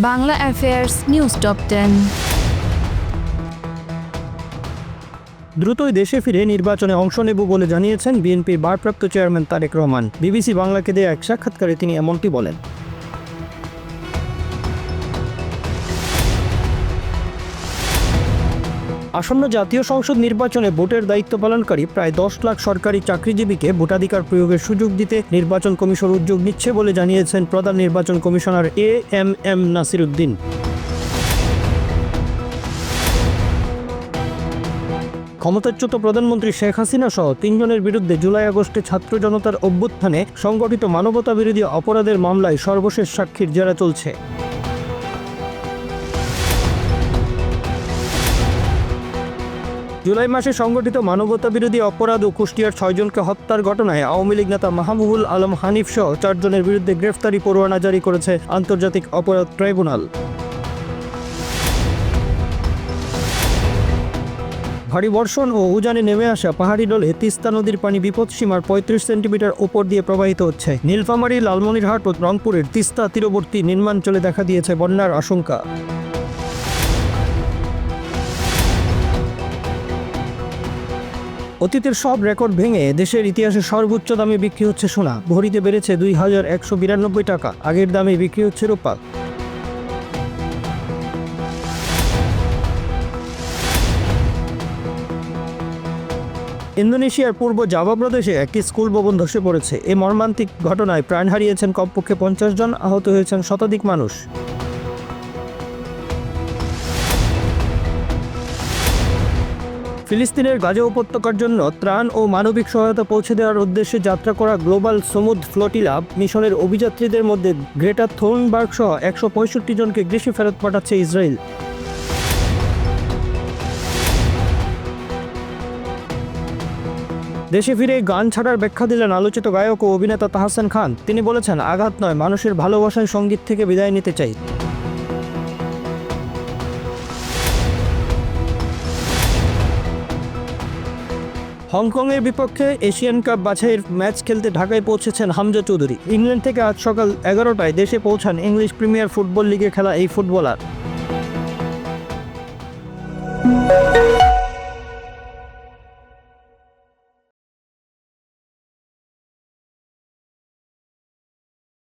Bangla affairs news top 10। দ্রুতই দেশে ফিরে নির্বাচনে অংশ নেব বলে জানিয়েছেন বিএনপির ভারপ্রাপ্ত চেয়ারম্যান তারেক রহমান। বিবিসি বাংলাকে দেয়া এক সাক্ষাৎকারে তিনি এমনটি বলেন। আসন্ন জাতীয় সংসদ নির্বাচনে ভোটের দায়িত্ব পালনকারী প্রায় 10 লাখ সরকারি চাকরিজীবীকে ভোটাধিকার প্রয়োগের সুযোগ দিতে নির্বাচন কমিশন উদ্যোগ নিচ্ছে বলে জানিয়েছেন প্রধান নির্বাচন কমিশনার এএমএম নাসির উদ্দিন। ক্ষমতাচ্যুত প্রধানমন্ত্রী শেখ হাসিনা সহ 3 জনের বিরুদ্ধে জুলাই-আগস্টে ছাত্র জনতার অভ্যুত্থানে সংগঠিত মানবতাবিরোধী অপরাধের মামলায় সর্বশেষ সাক্ষীর জেরা চলছে। জুলাই মাসে সংগঠিত মানবতাবিরোধী অপরাধ ও কুষ্টিয়ার 6 জনকে হত্যার ঘটনায় আওয়ামী লীগ নেতা মাহবুবুল আলম হানিফ সহ 4 জনের বিরুদ্ধে গ্রেফতারি পরোয়ানা জারি করেছে আন্তর্জাতিক অপরাধ ট্রাইব্যুনাল। ভারী বর্ষণ ও উজানে নেমে আসা পাহাড়ি ঢলে তিস্তা নদীর পানি বিপদসীমার 35 সেন্টিমিটার উপর দিয়ে প্রবাহিত হচ্ছে। নীলফামারী, লালমনিরহাট ও রংপুরের তিস্তা তীরবর্তী নির্মাঞ্চলে দেখা দিয়েছে বন্যার আশঙ্কা। অতীতের সব রেকর্ড ভেঙে দেশের ইতিহাসে সর্বোচ্চ দামে বিক্রি হচ্ছে সোনা। ভরিতে বেড়েছে 2192 টাকা। আগের দামে বিক্রি হচ্ছে রূপা। ইন্দোনেশিয়ার পূর্ব জাভা প্রদেশে একটি স্কুল ভবন ধসে পড়েছে। এই মর্মান্তিক ঘটনায় প্রাণ হারিয়েছেন কমপক্ষে 50 জন, আহত হয়েছেন শতাধিক মানুষ। ফিলিস্তিনের গাজা উপত্যকার জন্য ত্রাণ ও মানবিক সহায়তা পৌঁছে দেওয়ার উদ্দেশ্যে যাত্রা করা গ্লোবাল সমুদ ফ্লোটিলা মিশনের অভিযাত্রীদের মধ্যে গ্রেটা থুনবার্গ সহ 165 জনকে গ্রীষ্মে ফেরত পাঠাচ্ছে ইসরায়েল। দেশে ফিরে গান ছাড়ার ব্যাখ্যা দিলেন আলোচিত গায়ক ও অভিনেতা তাহসান খান। তিনি বলেছেন, আঘাত নয়, মানুষের ভালোবাসায় সঙ্গীত থেকে বিদায় নিতে চাই। হংকংয়ের বিপক্ষে এশিয়ান কাপ বাছাইয়ের ম্যাচ খেলতে ঢাকায় পৌঁছেছেন হামজা চৌধুরী। ইংল্যান্ড থেকে আজ সকাল 11টায় দেশে পৌঁছান ইংলিশ প্রিমিয়ার ফুটবল লিগে খেলা এই ফুটবলার।